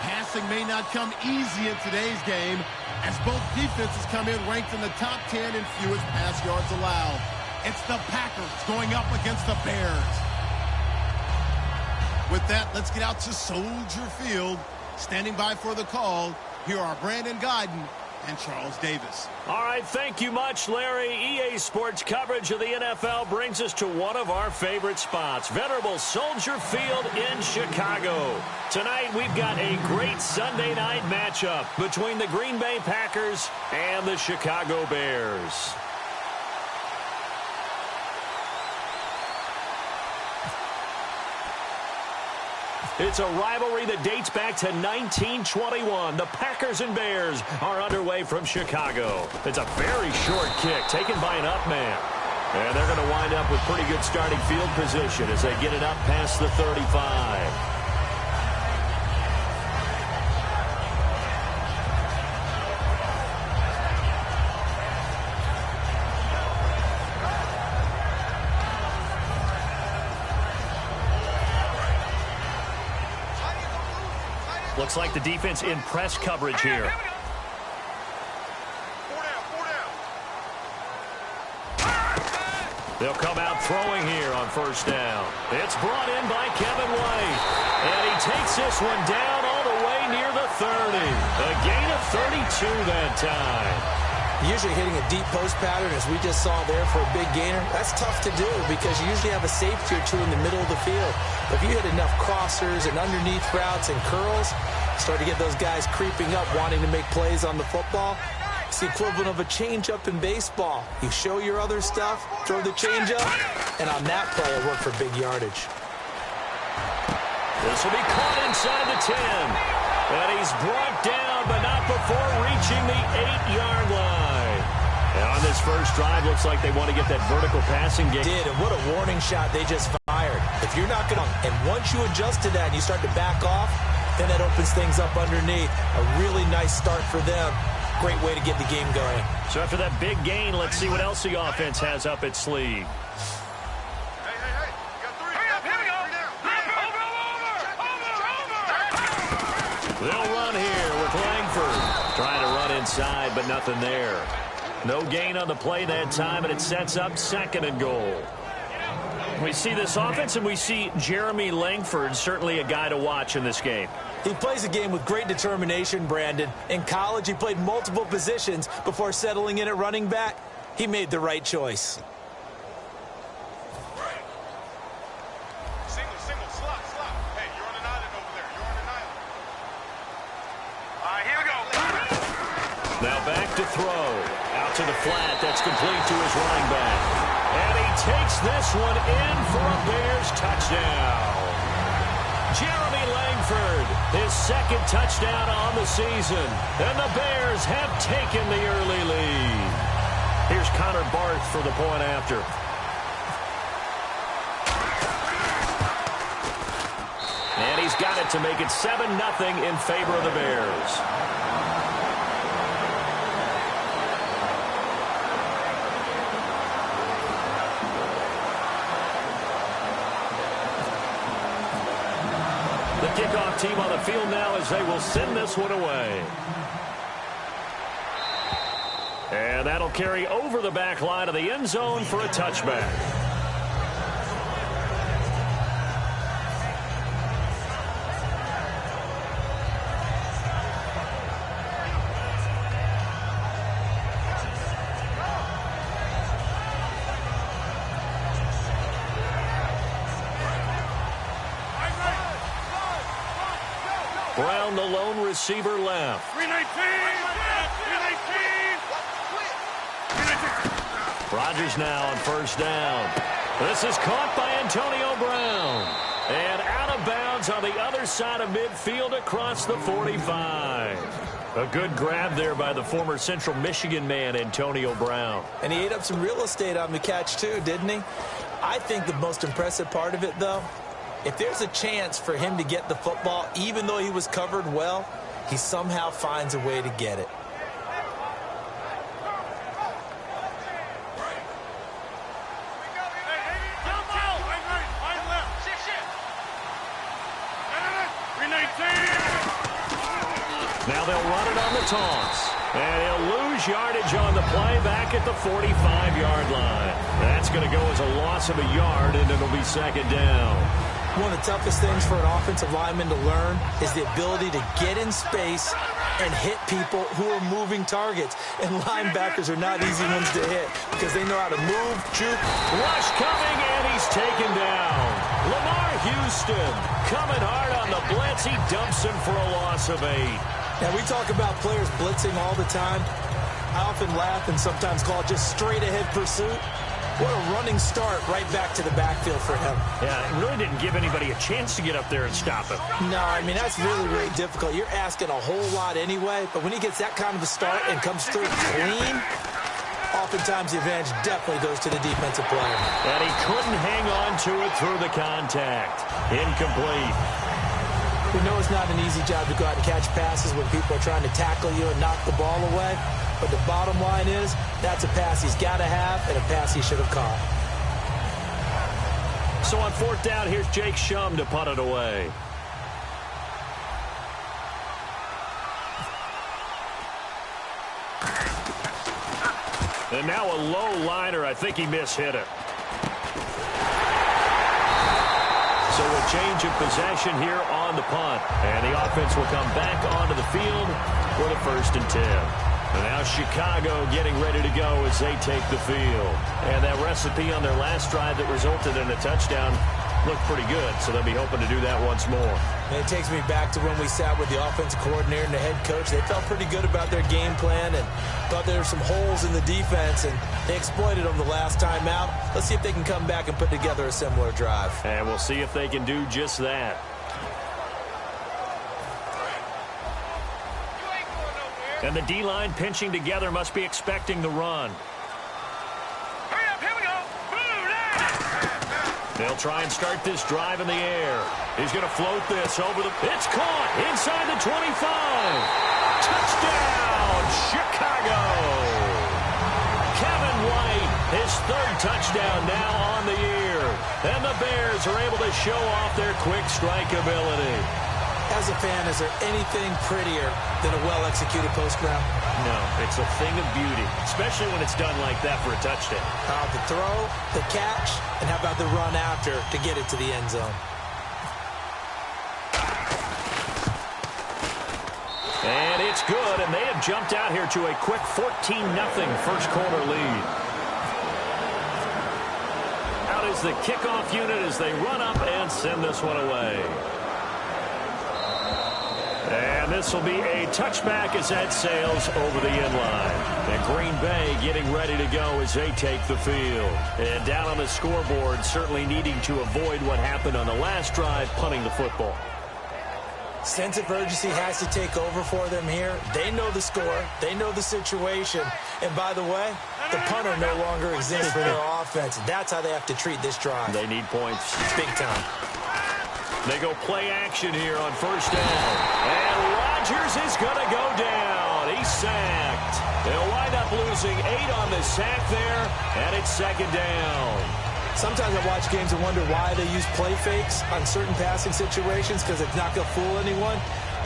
Passing may not come easy in today's game, as both defenses come in ranked in the top 10 in fewest pass yards allowed. It's the Packers going up against the Bears. With that, let's get out to Soldier Field. Standing by for the call, here are Brandon Guyton and Charles Davis. All right, thank you much, Larry. EA Sports coverage of the NFL brings us to one of our favorite spots, venerable Soldier Field in Chicago. Tonight, we've got a great Sunday night matchup between the Green Bay Packers and the Chicago Bears. It's a rivalry that dates back to 1921. The Packers and Bears are underway from Chicago. It's a very short kick taken by an up man. And they're going to wind up with pretty good starting field position as they get it up past the 35. Looks like the defense in press coverage here. They'll come out throwing here on first down. It's brought in by Kevin White. And he takes this one down all the way near the 30. A gain of 32 that time. Usually hitting a deep post pattern, as we just saw there, for a big gainer, that's tough to do because you usually have a safety or two in the middle of the field. But if you hit enough crossers and underneath routes and curls, start to get those guys creeping up, wanting to make plays on the football. It's the equivalent of a changeup in baseball. You show your other stuff, throw the changeup, and on that play, it worked for big yardage. This will be caught inside the 10. And he's brought down, but not before reaching the 8-yard line. And on this first drive, looks like they want to get that vertical passing game. Did, and what a warning shot they just fired. If you're not going to, and once you adjust to that and you start to back off, then that opens things up underneath. A really nice start for them. Great way to get the game going. So after that big gain, let's see what else the offense has up its sleeve. They'll run here with Langford. Trying to run inside, but nothing there. No gain on the play that time, and it sets up 2nd and goal. We see this offense, and we see Jeremy Langford, certainly a guy to watch in this game. He plays a game with great determination, Brandon. In college, he played multiple positions before settling in at running back. He made the right choice. Now back to throw. Out to the flat. That's complete to his running back. And he takes this one in for a Bears touchdown. Jeremy Langford, his 2nd touchdown on the season. And the Bears have taken the early lead. Here's Connor Barth for the point after. And he's got it to make it 7-0 in favor of the Bears. The kickoff team on the field now as they will send this one away. And that'll carry over the back line of the end zone for a touchback. Brown, the lone receiver, left. 319. Rodgers now on first down. This is caught by Antonio Brown. And out of bounds on the other side of midfield across the 45. A good grab there by the former Central Michigan man, Antonio Brown. And he ate up some real estate on the catch, too, didn't he? I think the most impressive part of it, though, if there's a chance for him to get the football, even though he was covered well, he somehow finds a way to get it. Now they'll run it on the toss. And he'll lose yardage on the play back at the 45-yard line. That's going to go as a loss of a yard, and it'll be second down. One of the toughest things for an offensive lineman to learn is the ability to get in space and hit people who are moving targets. And linebackers are not easy ones to hit because they know how to move, juke. Rush coming, and he's taken down. Lamar Houston coming hard on the blitz. He dumps him for a loss of 8. Now, we talk about players blitzing all the time. I often laugh and sometimes call it just straight-ahead pursuit. What a running start right back to the backfield for him. Yeah, it really didn't give anybody a chance to get up there and stop him. No, I mean, that's really, really difficult. You're asking a whole lot anyway, but when he gets that kind of a start and comes through clean, oftentimes the advantage definitely goes to the defensive player. And he couldn't hang on to it through the contact. Incomplete. We know it's not an easy job to go out and catch passes when people are trying to tackle you and knock the ball away. But the bottom line is, that's a pass he's got to have and a pass he should have caught. So on fourth down, here's Jake Shum to punt it away. And now a low liner. I think he mishit it. So a change of possession here on the punt. And the offense will come back onto the field for the 1st and 10. And now Chicago getting ready to go as they take the field. And that recipe on their last drive that resulted in a touchdown looked pretty good, so they'll be hoping to do that once more. And it takes me back to when we sat with the offensive coordinator and the head coach. They felt pretty good about their game plan and thought there were some holes in the defense, and they exploited them the last time out. Let's see if they can come back and put together a similar drive. And we'll see if they can do just that. And the D-line pinching together must be expecting the run. Hurry up, here we go. They'll try and start this drive in the air. He's going to float this over the... It's caught inside the 25. Touchdown, Chicago. Kevin White, his 3rd touchdown now on the year. And the Bears are able to show off their quick strike ability. As a fan, is there anything prettier than a well-executed post route? No, it's a thing of beauty, especially when it's done like that for a touchdown. The throw, the catch, and how about the run after to get it to the end zone? And it's good, and they have jumped out here to a quick 14-0 first quarter lead. Out is the kickoff unit as they run up and send this one away. And this will be a touchback as that sails over the inline. And Green Bay getting ready to go as they take the field. And down on the scoreboard, certainly needing to avoid what happened on the last drive, punting the football. Sense of urgency has to take over for them here. They know the score. They know the situation. And by the way, the punter no longer exists for their offense. That's how they have to treat this drive. They need points. Big time. They go play action here on first down. And Rodgers is going to go down. He's sacked. They'll wind up losing 8 on the sack there, and it's second down. Sometimes I watch games and wonder why they use play fakes on certain passing situations because it's not going to fool anyone.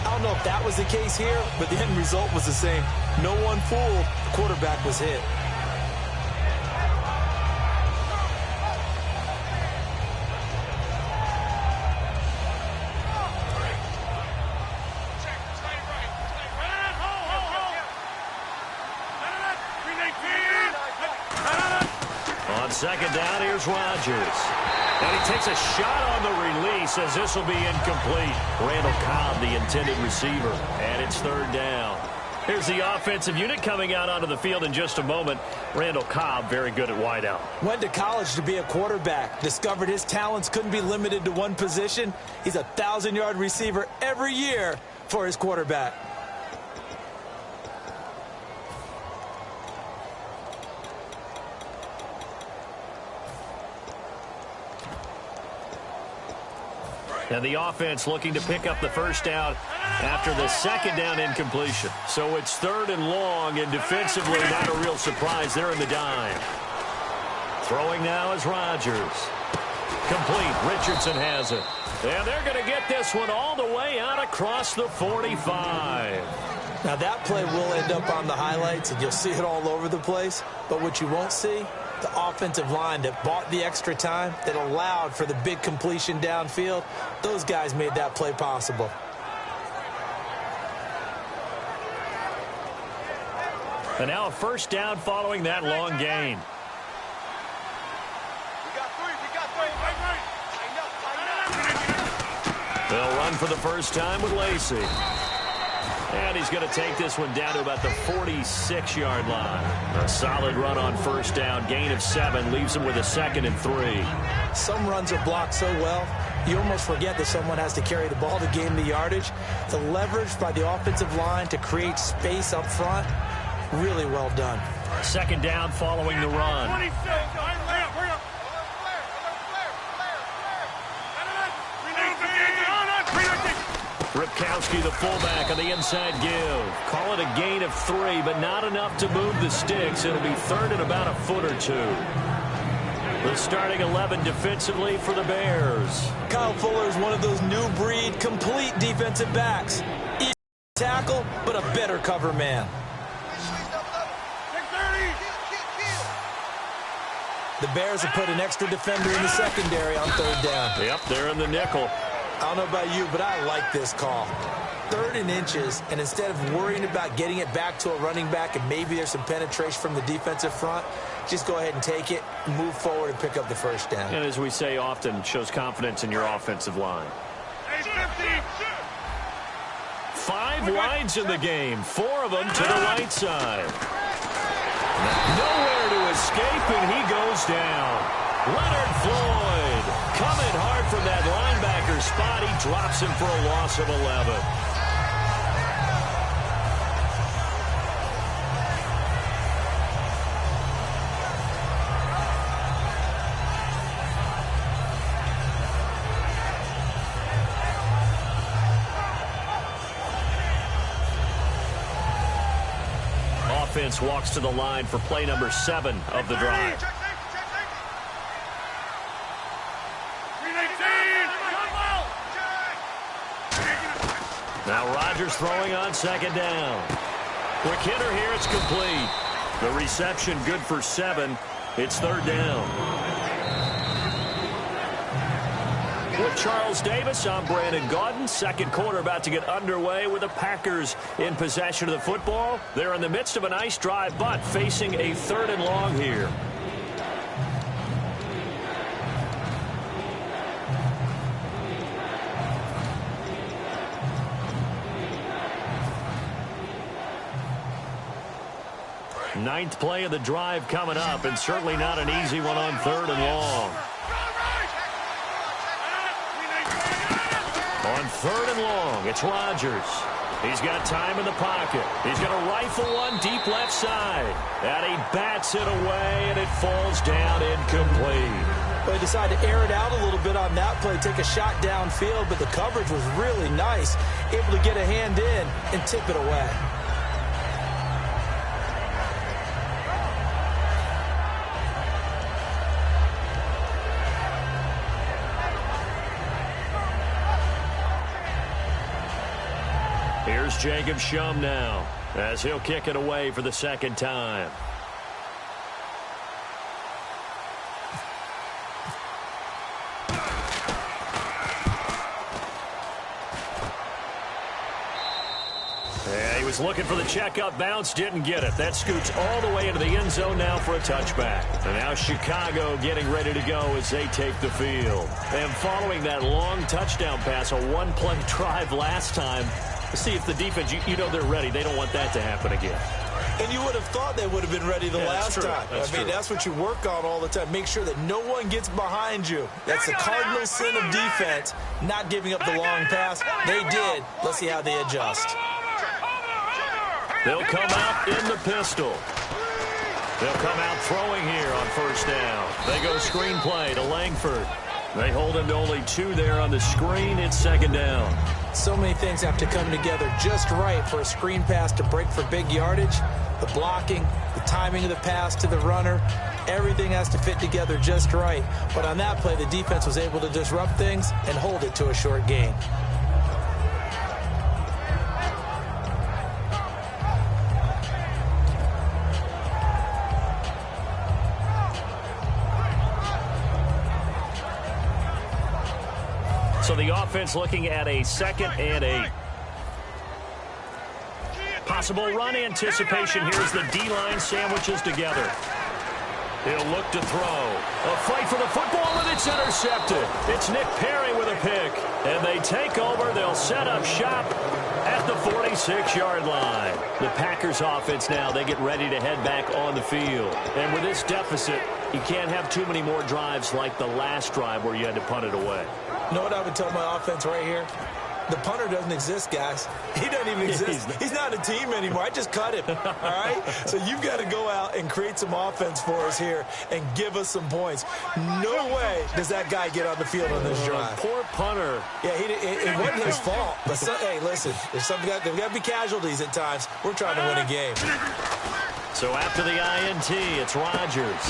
I don't know if that was the case here, but the end result was the same. No one fooled. The quarterback was hit. Second down, here's Rodgers. And he takes a shot on the release as this will be incomplete. Randall Cobb, the intended receiver. And it's third down. Here's the offensive unit coming out onto the field in just a moment. Randall Cobb, very good at wideout. Went to college to be a quarterback. Discovered his talents couldn't be limited to one position. He's a 1,000-yard receiver every year for his quarterback. And the offense looking to pick up the first down after the second down incompletion. So it's third and long, and defensively not a real surprise. They're in the dime. Throwing now is Rodgers. Complete. Richardson has it. And they're going to get this one all the way out across the 45. Now, that play will end up on the highlights, and you'll see it all over the place. But what you won't see, the offensive line that bought the extra time, that allowed for the big completion downfield, those guys made that play possible. And now a first down following that long gain. They'll run for the first time with Lacey. And he's going to take this one down to about the 46-yard line. A solid run on first down. Gain of 7 leaves him with a 2nd and 3. Some runs are blocked so well, you almost forget that someone has to carry the ball to gain the yardage. The leverage by the offensive line to create space up front, really well done. 2nd down following the run. 26. Ripkowski, the fullback, on the inside give. Call it a gain of 3, but not enough to move the sticks. It'll be third and about a foot or 2. The starting 11 defensively for the Bears. Kyle Fuller is one of those new breed, complete defensive backs. Easy to tackle, but a better cover man. The Bears have put an extra defender in the secondary on 3rd down. Yep, they're in the nickel. I don't know about you, but I like this call. 3rd and inches, and instead of worrying about getting it back to a running back and maybe there's some penetration from the defensive front, just go ahead and take it, move forward, and pick up the first down. And as we say often, shows confidence in your offensive line. 5 wides in the game, 4 of them to the right side. Nowhere to escape, and he goes down. Leonard Floyd coming hard from that linebacker spot. He drops him for a loss of 11. Offense walks to the line for play number 7 of the drive. Now Rodgers throwing on 2nd down. Quick hitter here, it's complete. The reception good for 7. It's 3rd down. With Charles Davis, I'm Brandon Gaudin. 2nd quarter about to get underway with the Packers in possession of the football. They're in the midst of a nice drive, but facing a 3rd and long here. Ninth play of the drive coming up, and certainly not an easy one on 3rd and long. On 3rd and long, it's Rodgers. He's got time in the pocket. He's going to rifle one deep left side. And he bats it away, and it falls down incomplete. Well, he decided to air it out a little bit on that play, take a shot downfield, but the coverage was really nice. Able to get a hand in and tip it away. Here's Jacob Shum now, as he'll kick it away for the 2nd time. Yeah, he was looking for the checkup bounce, didn't get it. That scoots all the way into the end zone now for a touchback. And now Chicago getting ready to go as they take the field. And following that long touchdown pass, a 1-play drive last time, see if the defense, you know they're ready. They don't want that to happen again. And you would have thought they would have been ready the last time. I mean, that's what you work on all the time. Make sure that no one gets behind you. That's the cardinal sin of defense, not giving up the long pass. They did. Let's see how they adjust. They'll come out in the pistol. They'll come out throwing here on 1st down. They go screen play to Langford. They hold him to only 2 there on the screen. It's 2nd down. So many things have to come together just right for a screen pass to break for big yardage. The blocking, the timing of the pass to the runner, everything has to fit together just right. But on that play, the defense was able to disrupt things and hold it to a short gain. So the offense looking at a 2nd and 8. Possible run anticipation here as the D-line sandwiches together. He'll look to throw. A fight for the football, and it's intercepted. It's Nick Perry with a pick. And they take over. They'll set up shop at the 46-yard line. The Packers offense now, they get ready to head back on the field. And with this deficit, you can't have too many more drives like the last drive where you had to punt it away. You know what I would tell my offense right here? The punter doesn't exist, guys. He doesn't even exist. He's not a team anymore. I just cut him, all right? So you've got to go out and create some offense for us here and give us some points. No way does that guy get on the field on this drive. Poor punter. Yeah, it wasn't his fault. But, hey, listen, there's got to be casualties at times. We're trying to win a game. So after the INT, it's Rodgers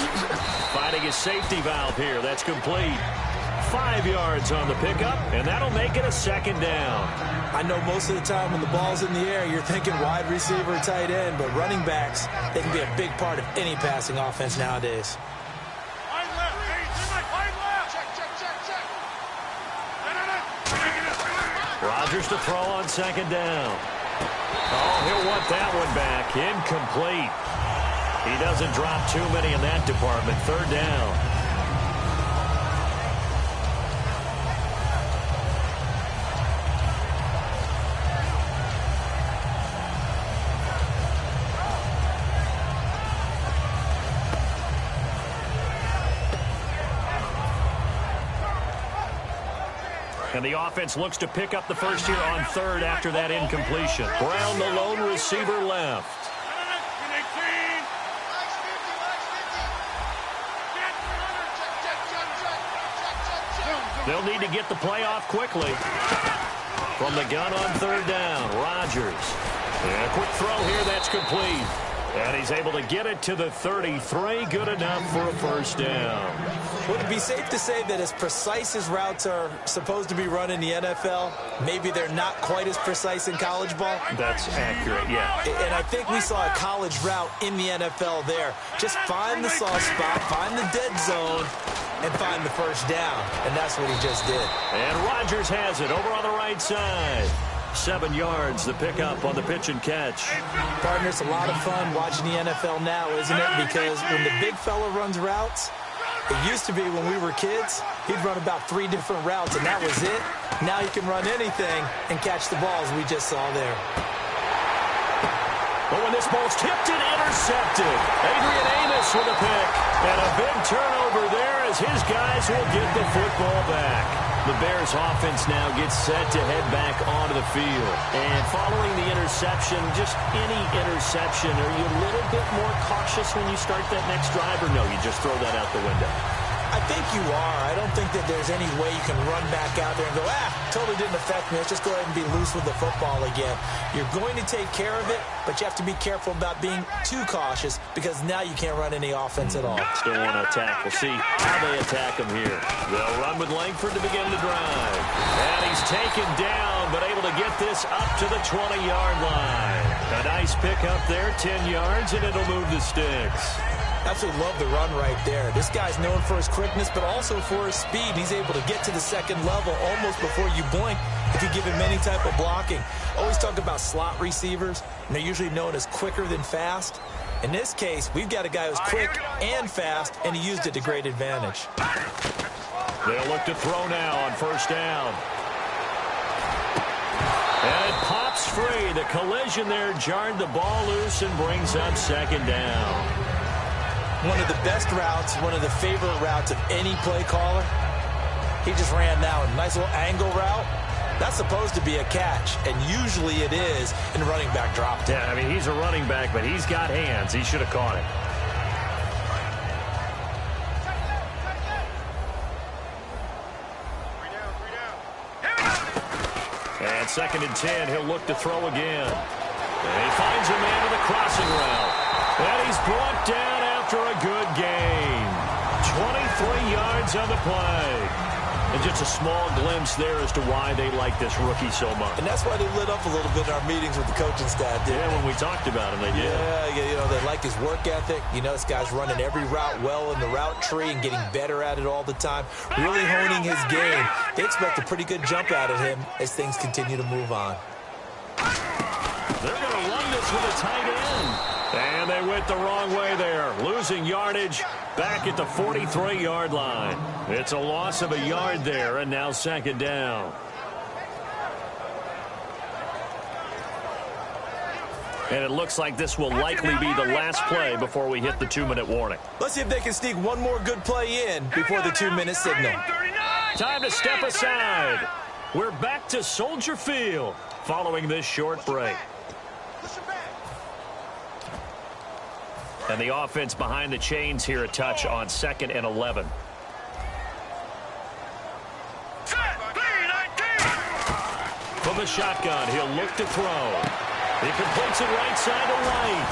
finding his safety valve here. That's complete. 5 yards on the pickup, and that'll make it a 2nd down. I know most of the time when the ball's in the air, you're thinking wide receiver, tight end, but running backs, they can be a big part of any passing offense nowadays. Rodgers to throw on 2nd down. Oh, he'll want that one back. Incomplete. He doesn't drop too many in that department. 3rd down. And the offense looks to pick up the first here on 3rd after that incompletion. Brown, the lone receiver, left. They'll need to get the play off quickly. From the gun on 3rd down, Rodgers. And a quick throw here, that's complete. And he's able to get it to the 33. Good enough for a 1st down. Would it be safe to say that as precise as routes are supposed to be run in the NFL, maybe they're not quite as precise in college ball? That's accurate, yeah. And I think we saw a college route in the NFL there. Just find the soft spot, find the dead zone, and find the 1st down. And that's what he just did. And Rodgers has it over on the right side. 7 yards, the pickup on the pitch and catch. Partner, it's a lot of fun watching the NFL now, isn't it? Because when the big fella runs routes, it used to be when we were kids, he'd run about 3 different routes, and that was it. Now he can run anything and catch the balls we just saw there. But when this ball's tipped and intercepted, Adrian Amos with a pick. And a big turnover there as his guys will get the football back. The Bears offense now gets set to head back onto the field. And following the interception, just any interception, are you a little bit more cautious when you start that next drive, or no, you just throw that out the window? I think you are. I don't think that there's any way you can run back out there and go, totally didn't affect me. Let's just go ahead and be loose with the football again. You're going to take care of it, but you have to be careful about being too cautious because now you can't run any offense at all. Still want to attack. We'll see how they attack him here. They'll run with Langford to begin the drive. And he's taken down, but able to get this up to the 20-yard line. A nice pick up there, 10 yards, and it'll move the sticks. Absolutely love the run right there. This guy's known for his quickness, but also for his speed. He's able to get to the 2nd level almost before you blink if you give him any type of blocking. Always talk about slot receivers, and they're usually known as quicker than fast. In this case, we've got a guy who's quick and fast, and he used it to great advantage. They'll look to throw now on 1st down. And it pops free. The collision there jarred the ball loose and brings up 2nd down. One of the best routes, one of the favorite routes of any play caller. He just ran now a nice little angle route. That's supposed to be a catch, and usually it is in running back drop. Yeah, I mean, he's a running back, but he's got hands. He should have caught it. And 2nd and 10, he'll look to throw again. And he finds a man with a crossing route. And he's brought down after a good gain. 23 yards on the play. And just a small glimpse there as to why they like this rookie so much. And that's why they lit up a little bit in our meetings with the coaching staff, didn't when we talked about him, they did. Yeah, they like his work ethic. This guy's running every route well in the route tree and getting better at it all the time, really honing his game. They expect a pretty good jump out of him as things continue to move on. They're going to run this with a tight end. And they went the wrong way there, losing yardage back at the 43-yard line. It's a loss of a yard there, and now second down. And it looks like this will likely be the last play before we hit the 2-minute warning. Let's see if they can sneak one more good play in before the 2-minute signal. Time to step aside. We're back to Soldier Field following this short break. And the offense behind the chains here a touch on 2nd and 11. From the shotgun, he'll look to throw. He completes it right side to right.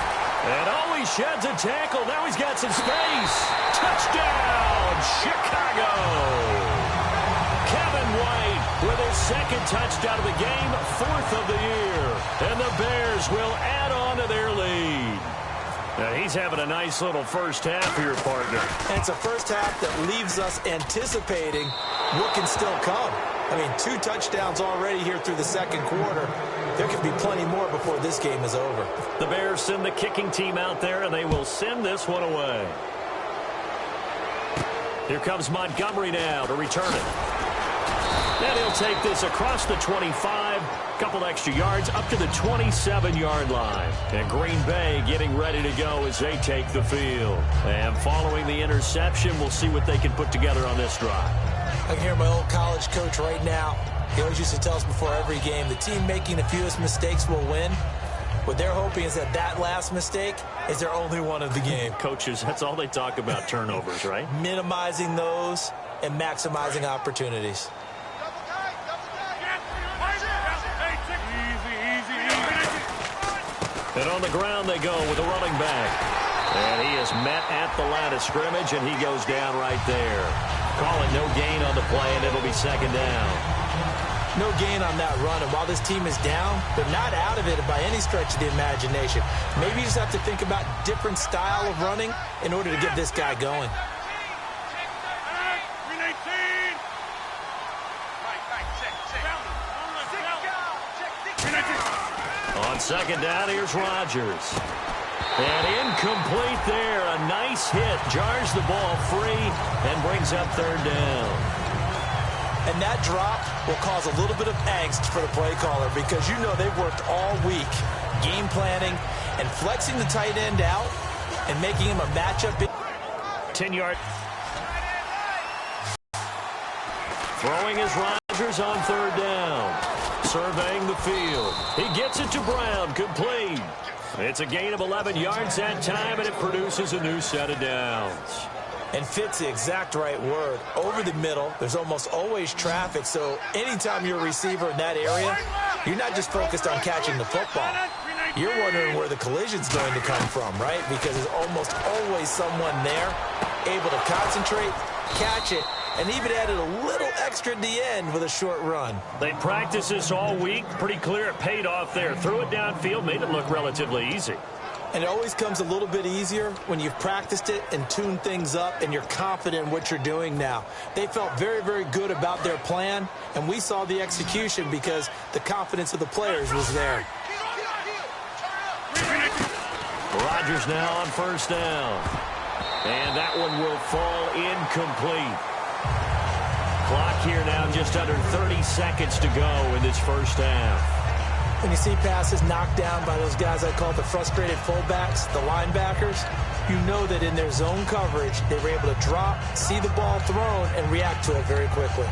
And he sheds a tackle. Now he's got some space. Touchdown, Chicago. Kevin White with his 2nd touchdown of the game, 4th of the year. And the Bears will add on to their lead. Now he's having a nice little first half here, partner. And it's a first half that leaves us anticipating what can still come. 2 touchdowns already here through the 2nd quarter. There could be plenty more before this game is over. The Bears send the kicking team out there, and they will send this one away. Here comes Montgomery now to return it. And he'll take this across the 25, couple extra yards up to the 27-yard line. And Green Bay getting ready to go as they take the field. And following the interception, we'll see what they can put together on this drive. I can hear my old college coach right now. He always used to tell us before every game, the team making the fewest mistakes will win. What they're hoping is that last mistake is their only one of the game. Coaches, that's all they talk about, turnovers, right? Minimizing those and maximizing opportunities. And on the ground they go with a running back. And he is met at the line of scrimmage, and he goes down right there. Call it no gain on the play, and it'll be 2nd down. No gain on that run, and while this team is down, they're not out of it by any stretch of the imagination. Maybe you just have to think about different style of running in order to get this guy going. On 2nd down, here's Rodgers. And incomplete there. A nice hit. Jars the ball free and brings up 3rd down. And that drop will cause a little bit of angst for the play caller because they've worked all week game planning and flexing the tight end out and making him a matchup. 10-yard. Throwing is Rodgers on 3rd down. Surveying the field. He gets it to Brown. Complete. It's a gain of 11 yards that time, and it produces a new set of downs. And fit's the exact right word. Over the middle, there's almost always traffic, so anytime you're a receiver in that area, you're not just focused on catching the football. You're wondering where the collision's going to come from, right? Because there's almost always someone there able to concentrate, catch it, and even added a little extra at the end with a short run. They practiced this all week. Pretty clear it paid off there. Threw it downfield, made it look relatively easy. And it always comes a little bit easier when you've practiced it and tuned things up and you're confident in what you're doing now. They felt very, very good about their plan, and we saw the execution because the confidence of the players was there. Rodgers now on 1st down. And that one will fall incomplete. Clock here now just under 30 seconds to go in this first half. When you see passes knocked down by those guys I call the frustrated fullbacks, the linebackers, you know that in their zone coverage, they were able to drop, see the ball thrown, and react to it very quickly.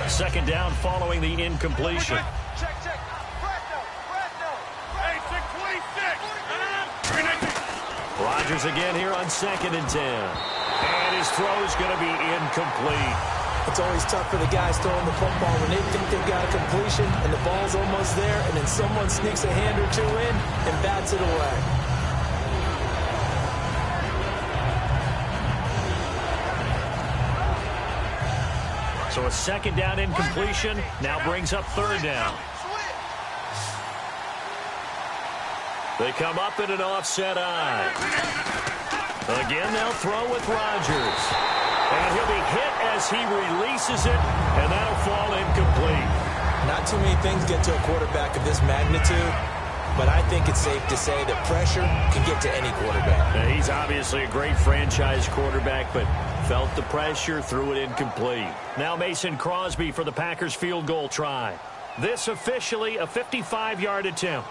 Second down following the incompletion. Check. Fresno. Hey, 626. Rodgers again here on 2nd and 10. And his throw is going to be incomplete. It's always tough for the guys throwing the football when they think they've got a completion and the ball's almost there, and then someone sneaks a hand or two in and bats it away. So a second down incompletion now brings up third down. They come up in an offset eye. Again, they'll throw with Rodgers. And he'll be hit as he releases it, and that'll fall incomplete. Not too many things get to a quarterback of this magnitude, but I think it's safe to say that pressure can get to any quarterback. Now, he's obviously a great franchise quarterback, but felt the pressure, threw it incomplete. Now Mason Crosby for the Packers field goal try. This officially a 55-yard attempt.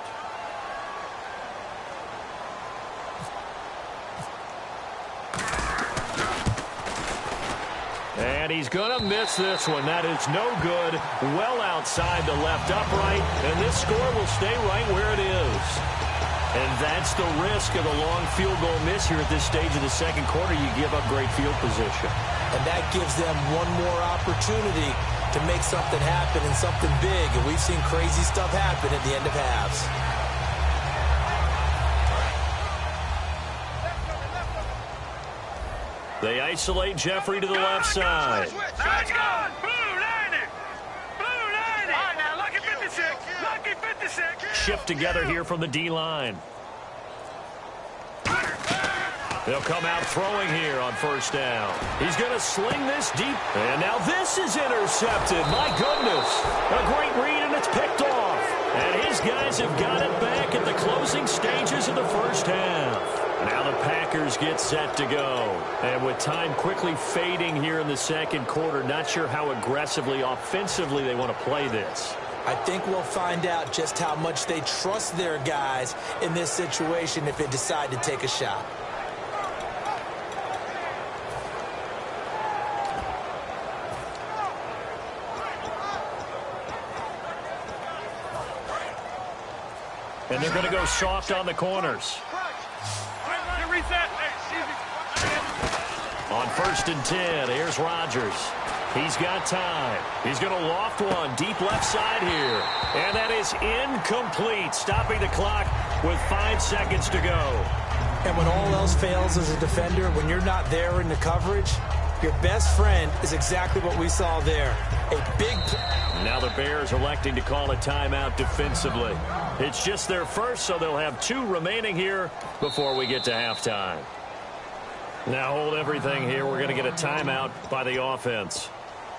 And he's going to miss this one. That is no good. Well outside the left upright. And this score will stay right where it is. And that's the risk of a long field goal miss here at this stage of the second quarter. You give up great field position. And that gives them one more opportunity to make something happen and something big. And we've seen crazy stuff happen at the end of halves. They isolate Jeffrey to the left side. Let's go! Blue 90! Blue 90! All right, now, lucky 56! Lucky 56! Shift together here from the D-line. They'll come out throwing here on first down. He's going to sling this deep. And now this is intercepted. My goodness. A great read, and it's picked off. And his guys have got it back at the closing stages of the first half. Now the Packers get set to go. And with time quickly fading here in the second quarter, not sure how aggressively, offensively they want to play this. I think we'll find out just how much they trust their guys in this situation if they decide to take a shot. And they're going to go soft on the corners. On 1st and 10, here's Rodgers. He's got time. He's going to loft one deep left side here. And that is incomplete, stopping the clock with 5 seconds to go. And when all else fails as a defender, when you're not there in the coverage, your best friend is exactly what we saw there. A big... Now the Bears electing to call a timeout defensively. It's just their first, so they'll have 2 remaining here before we get to halftime. Now hold everything here. We're going to get a timeout by the offense.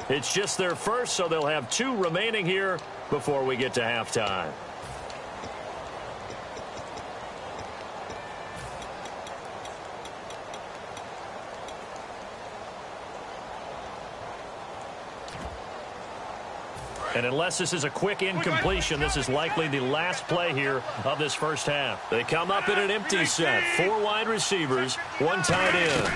It's just their first, so they'll have 2 remaining here before we get to halftime. And unless this is a quick incompletion, this is likely the last play here of this first half. They come up in an empty set. 4 wide receivers, 1 tight end.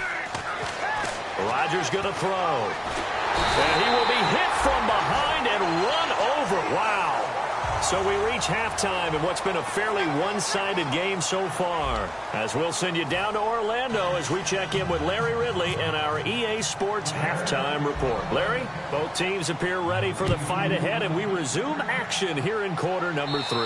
Rodgers going to throw. And he will be hit from behind and run over. Wow. So we reach halftime in what's been a fairly one-sided game so far. As we'll send you down to Orlando as we check in with Larry Ridley and our EA Sports Halftime Report. Larry, both teams appear ready for the fight ahead, and we resume action here in quarter number 3.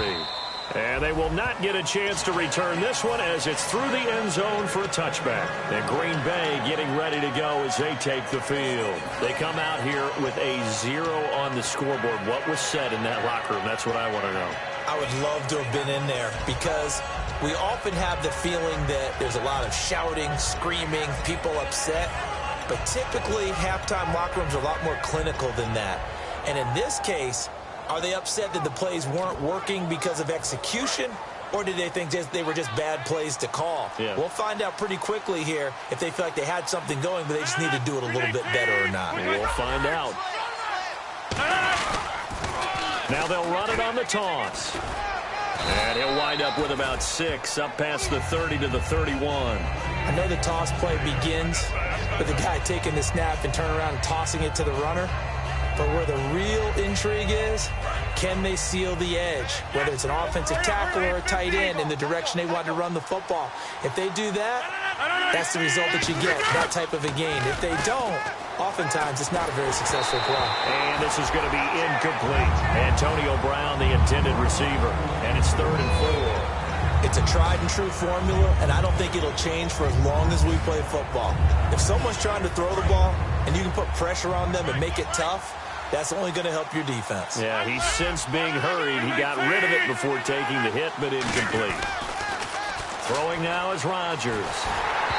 And they will not get a chance to return this one as it's through the end zone for a touchback. And Green Bay getting ready to go as they take the field. They come out here with a 0 on the scoreboard. What was said in that locker room? That's what I want to know. I would love to have been in there because we often have the feeling that there's a lot of shouting, screaming, people upset. But typically, halftime locker rooms are a lot more clinical than that. And in this case, are they upset that the plays weren't working because of execution, or did they think they were just bad plays to call? Yeah. We'll find out pretty quickly here if they feel like they had something going, but they just need to do it a little bit better or not. We'll find out. Now they'll run it on the toss. And he'll wind up with about 6, up past the 30 to the 31. I know the toss play begins with the guy taking the snap and turn around and tossing it to the runner. But where the real intrigue is, can they seal the edge? Whether it's an offensive tackle or a tight end in the direction they want to run the football. If they do that, that's the result that you get, that type of a gain. If they don't, oftentimes it's not a very successful play. And this is going to be incomplete. Antonio Brown, the intended receiver, and it's 3rd and 4. It's a tried-and-true formula, and I don't think it'll change for as long as we play football. If someone's trying to throw the ball and you can put pressure on them and make it tough, that's only going to help your defense. Yeah, he's since being hurried. He got rid of it before taking the hit, but incomplete. Throwing now is Rodgers.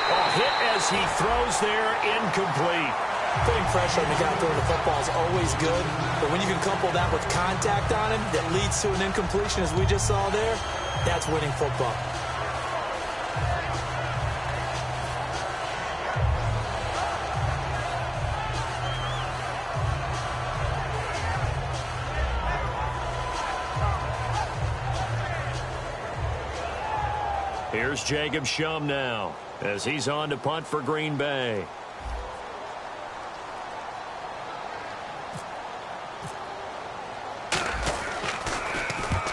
A hit as he throws there, incomplete. Putting pressure on the guy throwing the football is always good, but when you can couple that with contact on him that leads to an incompletion, as we just saw there, that's winning football. Here's Jacob Shum now as he's on to punt for Green Bay.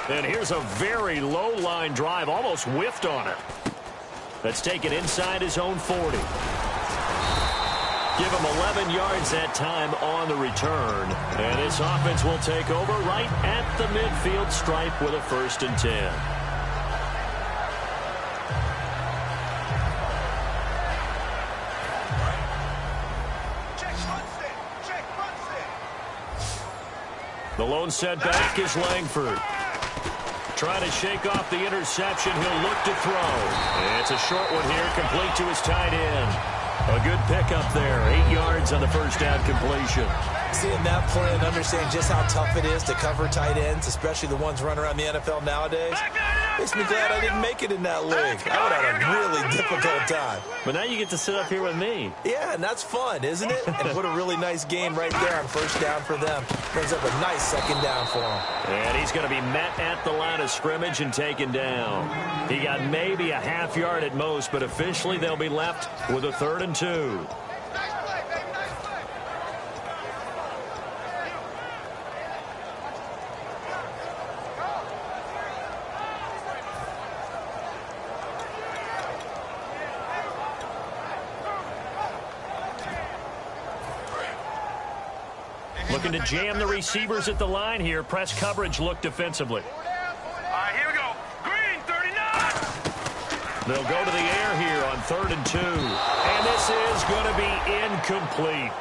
And here's a very low line drive, almost whiffed on it. That's taken inside his own 40. Give him 11 yards that time on the return. And this offense will take over right at the midfield stripe with a 1st and 10. The lone setback is Langford. Trying to shake off the interception. He'll look to throw. It's a short one here, complete to his tight end. A good pickup there. 8 yards on the first down completion. Seeing that play and understanding just how tough it is to cover tight ends, especially the ones running around the NFL nowadays, makes me glad I didn't make it in that league. I would have had a really difficult time. But now you get to sit up here with me. Yeah, and that's fun, isn't it? And put a really nice game right there on 1st down for them. Brings up a nice 2nd down for him. And he's going to be met at the line of scrimmage and taken down. He got maybe a half yard at most, but officially they'll be left with a 3rd and 2. Looking to jam the receivers at the line here. Press coverage look defensively. All right, here we go. Green, 39. They'll go to the air here on 3rd and 2. And this is going to be incomplete.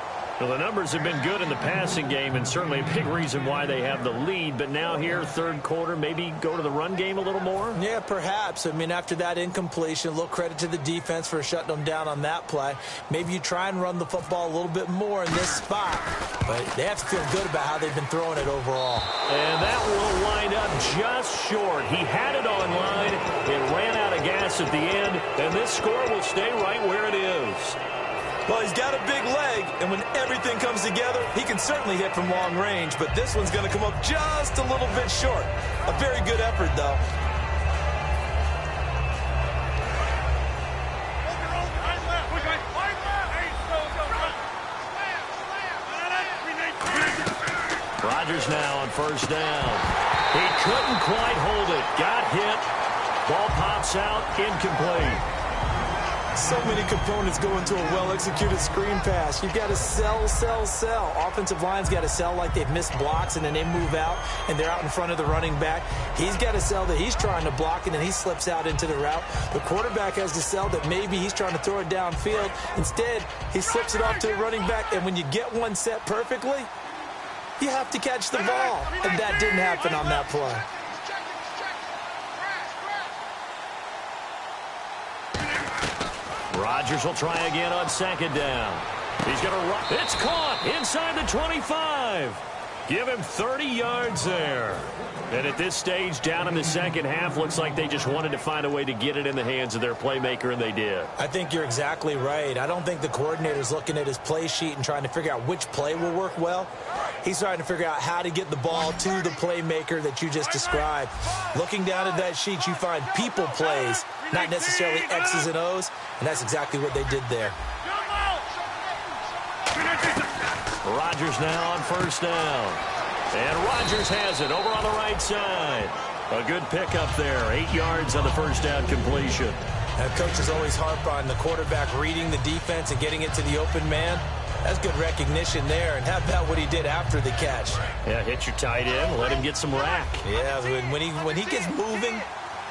Well, the numbers have been good in the passing game and certainly a big reason why they have the lead. But now here, 3rd quarter, maybe go to the run game a little more? Yeah, perhaps. I mean, after that incompletion, a little credit to the defense for shutting them down on that play. Maybe you try and run the football a little bit more in this spot. But they have to feel good about how they've been throwing it overall. And that will wind up just short. He had it on line. It ran out of gas at the end. And this score will stay right where it is. Well, he's got a big leg, and when everything comes together, he can certainly hit from long range, but this one's going to come up just a little bit short. A very good effort, though. Rodgers now on 1st down. He couldn't quite hold it. Got hit. Ball pops out, incomplete. So many components go into a well-executed screen pass. You've got to sell, sell, sell. Offensive line's got to sell like they've missed blocks, and then they move out, and they're out in front of the running back. He's got to sell that he's trying to block, and then he slips out into the route. The quarterback has to sell that maybe he's trying to throw it downfield. Instead, he slips it off to the running back, and when you get one set perfectly, you have to catch the ball. And that didn't happen on that play. Rodgers will try again on 2nd down. He's going to run. It's caught inside the 25. Give him 30 yards there. And at this stage, down in the second half, looks like they just wanted to find a way to get it in the hands of their playmaker, and they did. I think you're exactly right. I don't think the coordinator's looking at his play sheet and trying to figure out which play will work well. He's trying to figure out how to get the ball to the playmaker that you just described. Looking down at that sheet, you find people plays, not necessarily X's and O's, and that's exactly what they did there. Rodgers now on 1st down. And Rodgers has it over on the right side. A good pickup there. 8 yards on the 1st down completion. And coaches always harp on the quarterback reading the defense and getting it to the open man. That's good recognition there. And how about what he did after the catch? Yeah, hit your tight end, let him get some rack. Yeah, when he gets moving,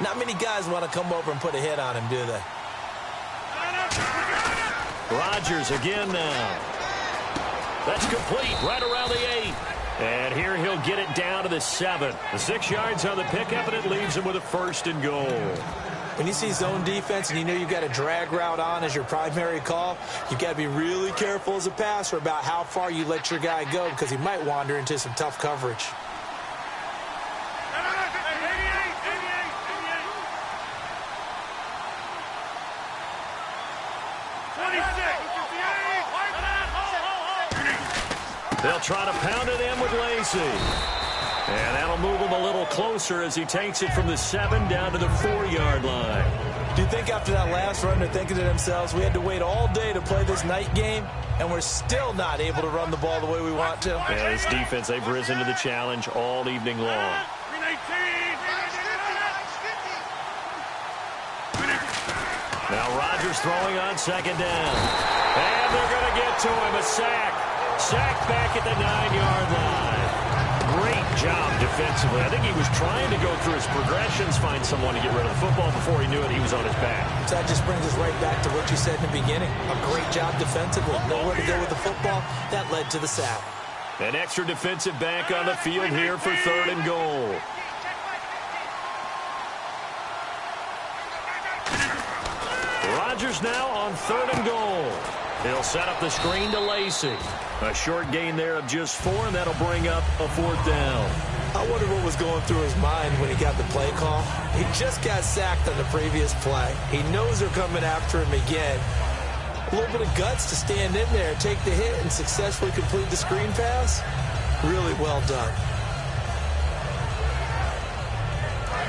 not many guys want to come over and put a hit on him, do they? Rodgers again now. That's complete right around the 8. And here he'll get it down to the 7. The 6 yards on the pickup, and it leaves him with a 1st and goal. When you see zone defense and you know you've got a drag route on as your primary call, you've got to be really careful as a passer about how far you let your guy go because he might wander into some tough coverage. They'll try to pound it in with Lacy. And that'll move him a little closer as he takes it from the 7 down to the 4-yard line. Do you think after that last run they're thinking to themselves, we had to wait all day to play this night game, and we're still not able to run the ball the way we want to? Yeah, this defense, they've risen to the challenge all evening long. Now Rodgers throwing on 2nd down. And they're going to get to him, a sack. Sack back at the 9-yard line. Great job defensively. I think he was trying to go through his progressions, find someone to get rid of the football. Before he knew it, he was on his back. So that just brings us right back to what you said in the beginning. A great job defensively. Nowhere to go with the football. That led to the sack. An extra defensive back on the field here for 3rd and goal. Rodgers now on 3rd and goal. He'll set up the screen to Lacy. A short gain there of just 4, and that'll bring up a 4th down. I wonder what was going through his mind when he got the play call. He just got sacked on the previous play. He knows they're coming after him again. A little bit of guts to stand in there, take the hit, and successfully complete the screen pass. Really well done.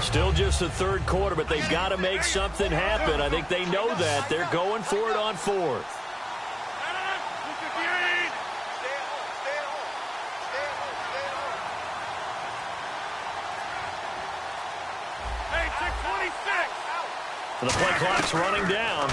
Still just the 3rd quarter, but they've got to make something happen. I think they know that. They're going for it on 4th. The play clock's running down.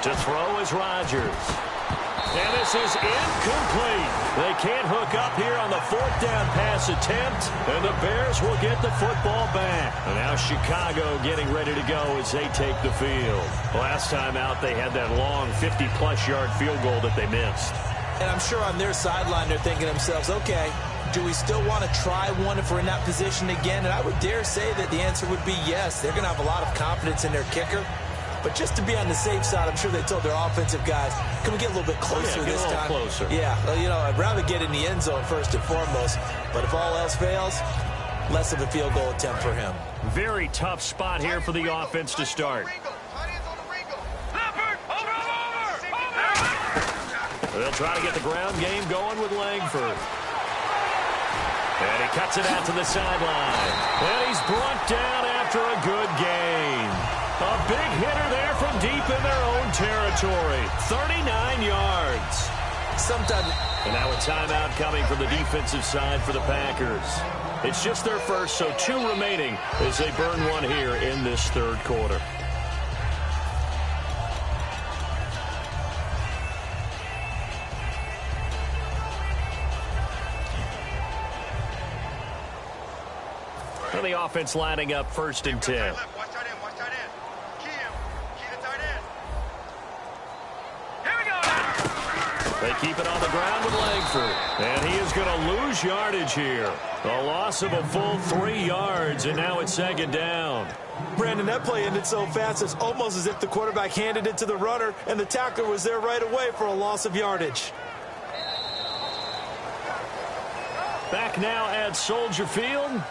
To throw is Rodgers. And this is incomplete. They can't hook up here on the 4th down pass attempt, and the Bears will get the football back. And now Chicago getting ready to go as they take the field. Last time out, they had that long 50-plus yard field goal that they missed. And I'm sure on their sideline they're thinking to themselves, okay, do we still want to try one if we're in that position again? And I would dare say that the answer would be yes. They're going to have a lot of confidence in their kicker. But just to be on the safe side, I'm sure they told their offensive guys, can we get a little bit closer this time? Closer. Yeah, well, you know, I'd rather get in the end zone first and foremost. But if all else fails, less of a field goal attempt for him. Very tough spot here for the offense to start. They'll try to get the ground game going with Langford. And he cuts it out to the sideline. And he's brought down after a good gain. A big hitter there from deep in their own territory. 39 yards. Sometimes. And now a timeout coming from the defensive side for the Packers. It's just their first, so 2 remaining as they burn one here in this 3rd quarter. And the offense lining up 1st and 10. They keep it on the ground with Langford. And he is going to lose yardage here. A loss of a full 3 yards, and now it's 2nd down. Brandon, that play ended so fast, it's almost as if the quarterback handed it to the runner, and the tackler was there right away for a loss of yardage. Back now at Soldier Field.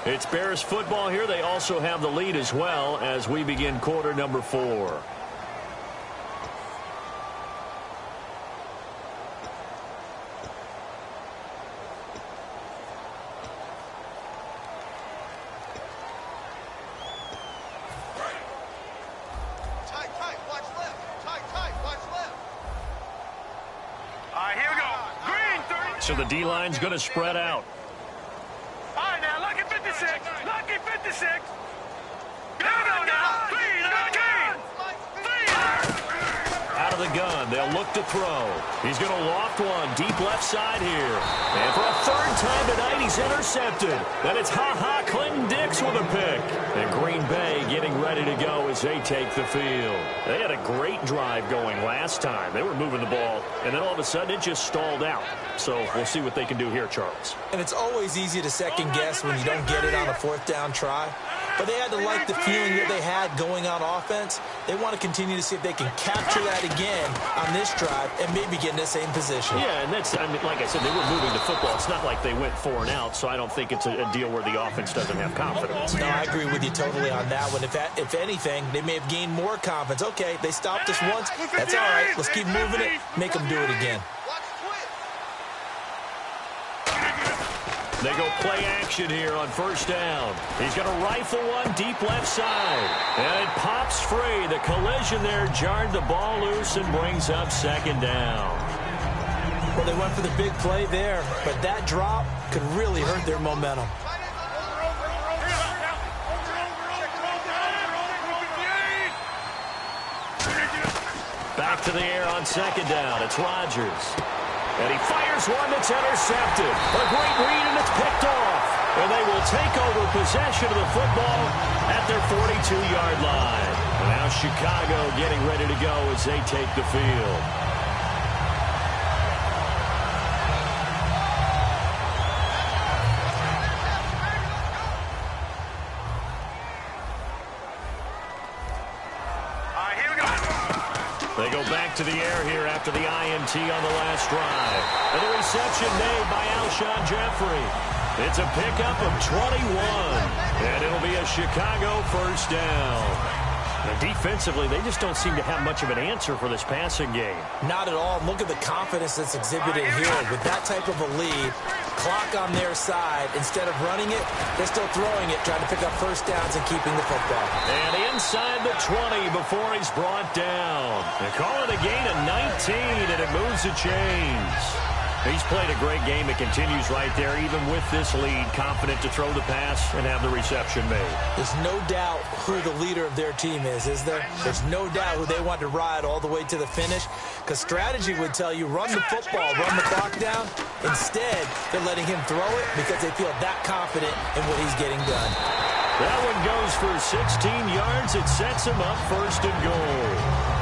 It's Bears football here. They also have the lead as well as we begin quarter number 4. So the D-line's going to spread out. All right, now, lucky 56. Lucky 56. Go now. 3, lucky. of the gun. They'll look to throw. He's going to loft one deep left side here. And for a third time tonight, he's intercepted. And it's Clinton Dix with a pick. And Green Bay getting ready to go as they take the field. They had a great drive going last time. They were moving the ball, and then all of a sudden it just stalled out. So we'll see what they can do here, Charles. And it's always easy to second guess when you don't get it on a fourth down try. But they had to like the feeling that they had going on offense. They want to continue to see if they can capture that again on this drive and maybe get in the same position. Yeah, and that's, I mean, like I said, they were moving the football. It's not like they went 4 and out, so I don't think it's a deal where the offense doesn't have confidence. No, I agree with you totally on that one. If anything, they may have gained more confidence. Okay, they stopped us once. That's all right. Let's keep moving it. Make them do it again. They go play action here on first down. He's going to rifle one deep left side. And it pops free. The collision there jarred the ball loose and brings up second down. Well, they went for the big play there, but that drop could really hurt their momentum. Back to the air on second down. It's Rodgers. And he fires one that's intercepted. A great read, and it's picked off. And they will take over possession of the football at their 42-yard line. And now Chicago getting ready to go as they take the field. They go back to the air here after the INT on the last drive. And the reception made by Alshon Jeffrey. It's a pickup of 21. And it'll be a Chicago first down. And defensively, they just don't seem to have much of an answer for this passing game. Not at all. Look at the confidence that's exhibited here. With that type of a lead, clock on their side, instead of running it, they're still throwing it, trying to pick up first downs and keeping the football. And inside the 20 before he's brought down. They call it a gain of 19, and it moves the chains. He's played a great game. It continues right there, even with this lead, confident to throw the pass and have the reception made. There's no doubt who the leader of their team is there? There's no doubt who they want to ride all the way to the finish, because strategy would tell you run the football, run the clock down. Instead, they're letting him throw it because they feel that confident in what he's getting done. That one goes for 16 yards. It sets him up first and goal.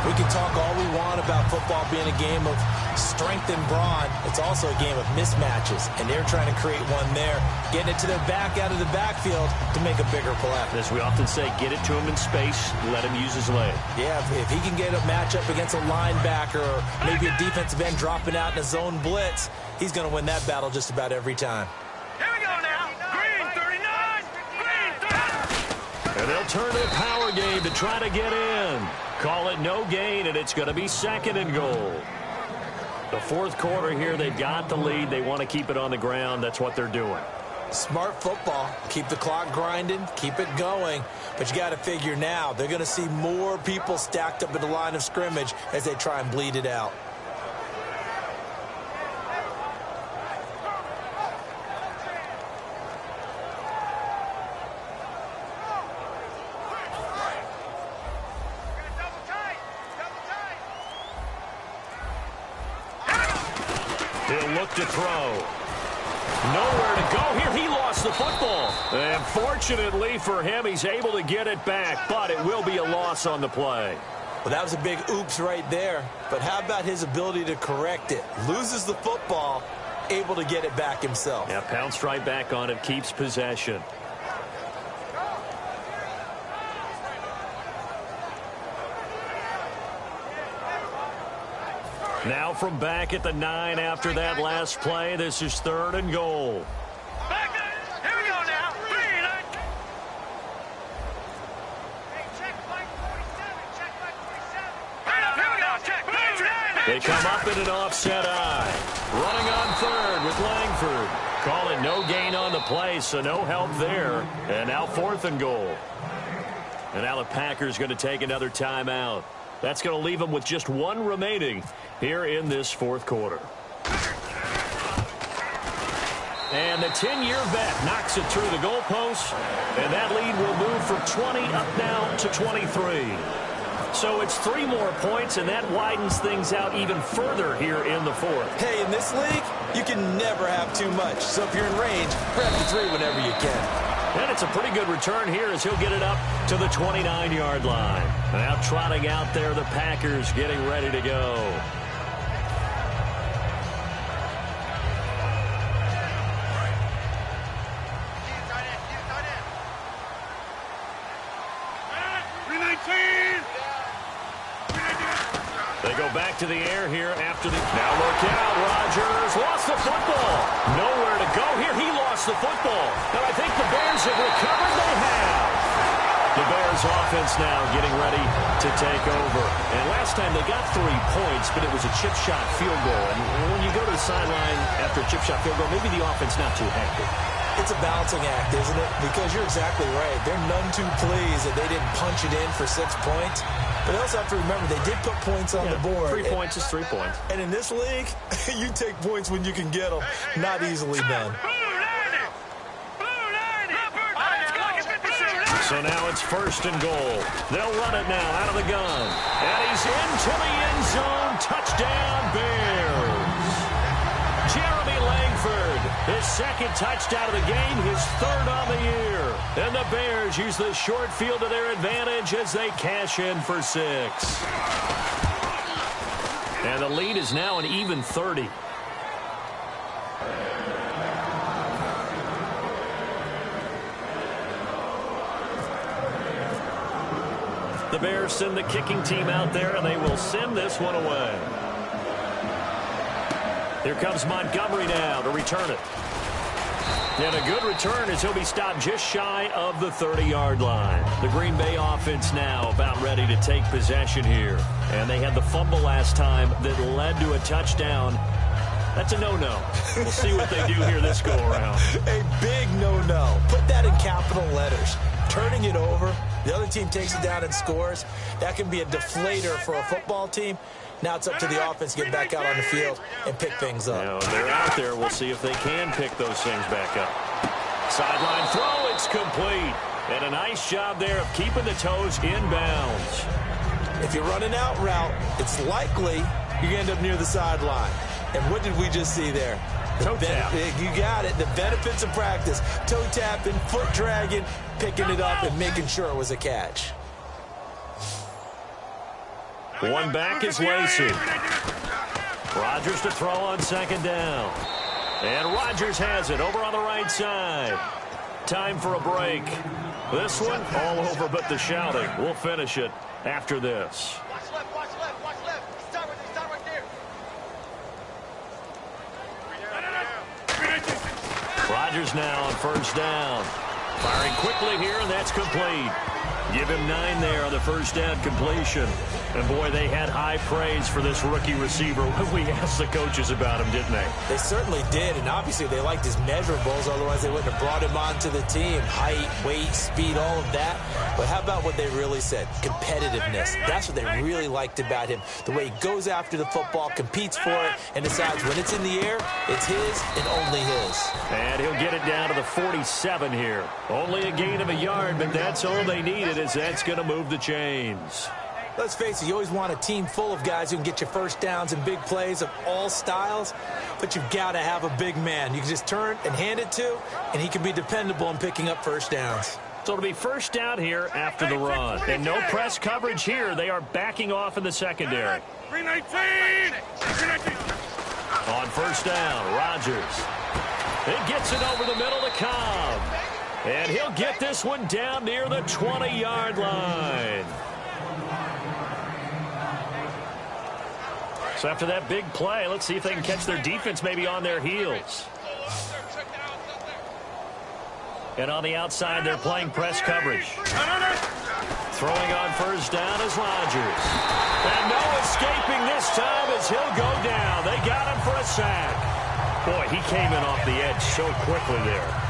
We can talk all we want about football being a game of strength and brawn. It's also a game of mismatches, and they're trying to create one there, getting it to their back out of the backfield to make a bigger play. As we often say, get it to him in space, let him use his leg. Yeah, if he can get a matchup against a linebacker or maybe a defensive end dropping out in a zone blitz, he's going to win that battle just about every time. Here we go now. Green 39. Green 39. And they'll turn to the power game to try to get in. Call it no gain, and it's going to be second and goal. The fourth quarter here, they've got the lead. They want to keep it on the ground. That's what they're doing. Smart football. Keep the clock grinding. Keep it going. But you got to figure now, they're going to see more people stacked up at the line of scrimmage as they try and bleed it out. He'll look to throw. Nowhere to go here. He lost the football. And fortunately for him, he's able to get it back, but it will be a loss on the play. Well, that was a big oops right there. But how about his ability to correct it? Loses the football, able to get it back himself. Yeah, pounced right back on it, keeps possession. Now from back at the 9 after that last play, this is third and goal. Back up. Here we go now. Green. Hey, check flight 47. Check flight 47. Right up. Here we go. Check. They come up in an offset eye. Running on third with Langford. Call it no gain on the play, so no help there. And now fourth and goal. And now the Packers going to take another timeout. That's going to leave them with just one remaining here in this fourth quarter. And the 10-year vet knocks it through the goalpost, and that lead will move from 20 up now to 23. So it's 3 more points, and that widens things out even further here in the fourth. Hey, in this league, you can never have too much. So if you're in range, grab the 3 whenever you can. And it's a pretty good return here as he'll get it up to the 29-yard line. Now trotting out there, the Packers getting ready to go. They go back to the air here after the... Now look out, Rodgers lost the football. Nowhere to go here. He lost the football. And I think the Bears have recovered. They have. The Bears offense now getting ready to take over. And last time they got 3 points, but it was a chip shot field goal. And when you go to the sideline after a chip shot field goal, maybe the offense not too hectic. It's a balancing act, isn't it? Because you're exactly right. They're none too pleased that they didn't punch it in for 6 points. But they also have to remember they did put points on the board. 3 points is 3 points. And in this league, you take points when you can get them. Not easily done. So now it's 1st and goal. They'll run it now out of the gun. And he's into the end zone. Touchdown, Bears. Jeremy Langford, his 2nd touchdown of the game, his 3rd on the year. And the Bears use the short field to their advantage as they cash in for 6. And the lead is now an even 30. The Bears send the kicking team out there, and they will send this one away. Here comes Montgomery now to return it. And a good return as he'll be stopped just shy of the 30-yard line. The Green Bay offense now about ready to take possession here. And they had the fumble last time that led to a touchdown. That's a no-no. We'll see what they do here this go-around. A big no-no. Put that in capital letters. Turning it over, the other team takes it down and scores. That can be a deflator for a football team. Now it's up to the offense to get back out on the field and pick things up. Now, they're out there. We'll see if they can pick those things back up. Sideline throw, it's complete. And a nice job there of keeping the toes in bounds. If you run an out route, it's likely you end up near the sideline. And what did we just see there? Toe tap. You got it. The benefits of practice. Toe tapping, foot dragging, picking it up, and making sure it was a catch. One back is Lacey. Rodgers to throw on 2nd down. And Rodgers has it over on the right side. Time for a break. This one all over but the shouting. We'll finish it after this. Watch left, watch left, watch left. Start right there. Rodgers now on 1st down. Firing quickly here, and that's complete. Give him 9 there on the 1st down completion. And, boy, they had high praise for this rookie receiver when we asked the coaches about him, didn't they? They certainly did, and obviously they liked his measurables. Otherwise, they wouldn't have brought him onto the team. Height, weight, speed, all of that. But how about what they really said? Competitiveness. That's what they really liked about him. The way he goes after the football, competes for it, and decides when it's in the air, it's his and only his. And he'll get it down to the 47 here. Only a gain of a yard, but that's all they needed, as that's going to move the chains. Let's face it, you always want a team full of guys who can get you first downs and big plays of all styles, but you've got to have a big man you can just turn and hand it to, and he can be dependable in picking up first downs. So it'll be 1st down here after the run. And no press coverage here. They are backing off in the secondary. 319! On 1st down, Rodgers. He gets it over the middle to Cobb. And he'll get this one down near the 20-yard line. So after that big play, let's see if they can catch their defense maybe on their heels. And on the outside, they're playing press coverage. Throwing on 1st down is Rodgers. And no escaping this time as he'll go down. They got him for a sack. Boy, he came in off the edge so quickly there.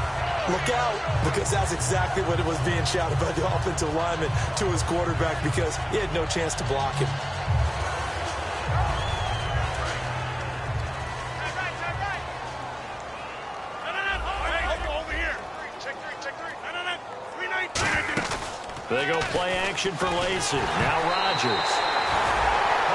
Look out, because that's exactly what it was being shouted by the offensive lineman to his quarterback, because he had no chance to block him. They go play action for Lacey. Now Rodgers.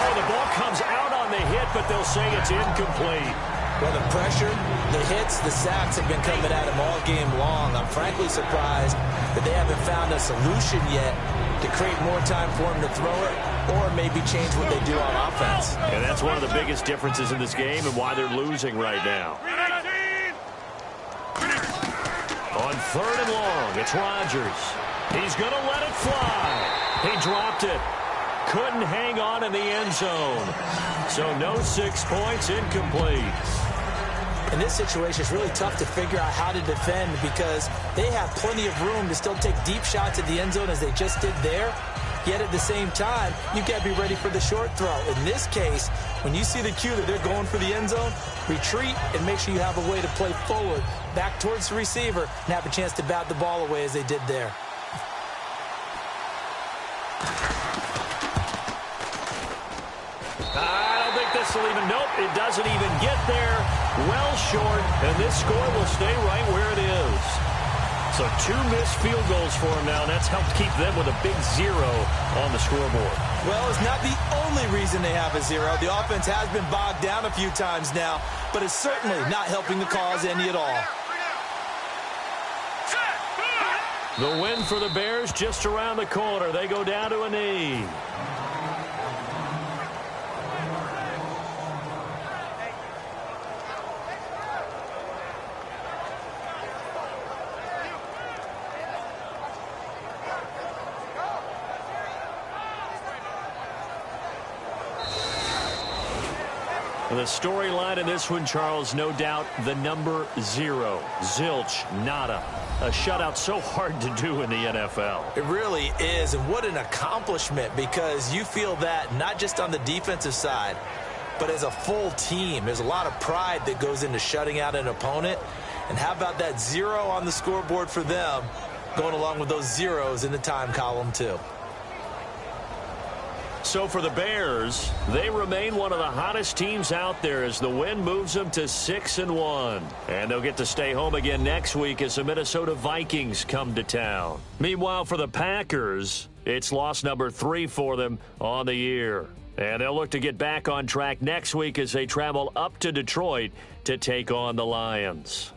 Oh, the ball comes out on the hit, but they'll say it's incomplete. Well, the pressure, the hits, the sacks have been coming at him all game long. I'm frankly surprised that they haven't found a solution yet to create more time for him to throw it or maybe change what they do on offense. And that's one of the biggest differences in this game and why they're losing right now. On 3rd and long, it's Rodgers. He's going to let it fly. He dropped it. Couldn't hang on in the end zone. So no 6 points, incomplete. In this situation, it's really tough to figure out how to defend because they have plenty of room to still take deep shots at the end zone as they just did there. Yet at the same time, you've got to be ready for the short throw. In this case, when you see the cue that they're going for the end zone, retreat and make sure you have a way to play forward, back towards the receiver, and have a chance to bat the ball away as they did there. I don't think this will even, nope, it doesn't even get there. Well short, and this score will stay right where it is. So 2 missed field goals for him now, and that's helped keep them with a big 0 on the scoreboard. Well, it's not the only reason they have a 0. The offense has been bogged down a few times now, but it's certainly not helping the cause any at all. The win for the Bears just around the corner. They go down to a knee. The storyline in this one, Charles, no doubt the number 0. Zilch, nada. A shutout so hard to do in the NFL. It really is, and what an accomplishment, because you feel that not just on the defensive side, but as a full team. There's a lot of pride that goes into shutting out an opponent. And how about that 0 on the scoreboard for them, going along with those zeros in the time column too. So for the Bears, they remain one of the hottest teams out there as the win moves them to 6-1. And they'll get to stay home again next week as the Minnesota Vikings come to town. Meanwhile, for the Packers, it's loss number 3 for them on the year. And they'll look to get back on track next week as they travel up to Detroit to take on the Lions.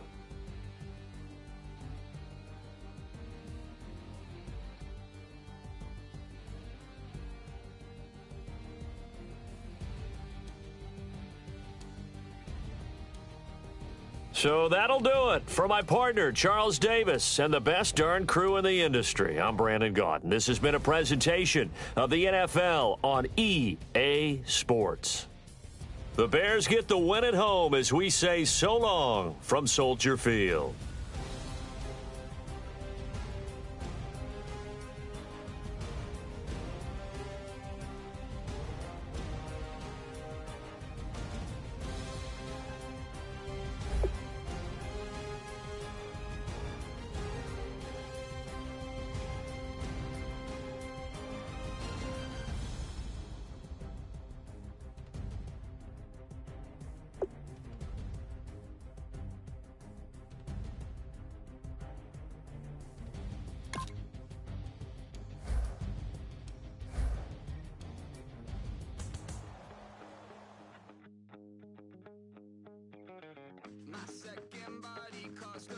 So that'll do it. For my partner, Charles Davis, and the best darn crew in the industry, I'm Brandon Gaudin. This has been a presentation of the NFL on EA Sports. The Bears get the win at home as we say so long from Soldier Field. My second body cost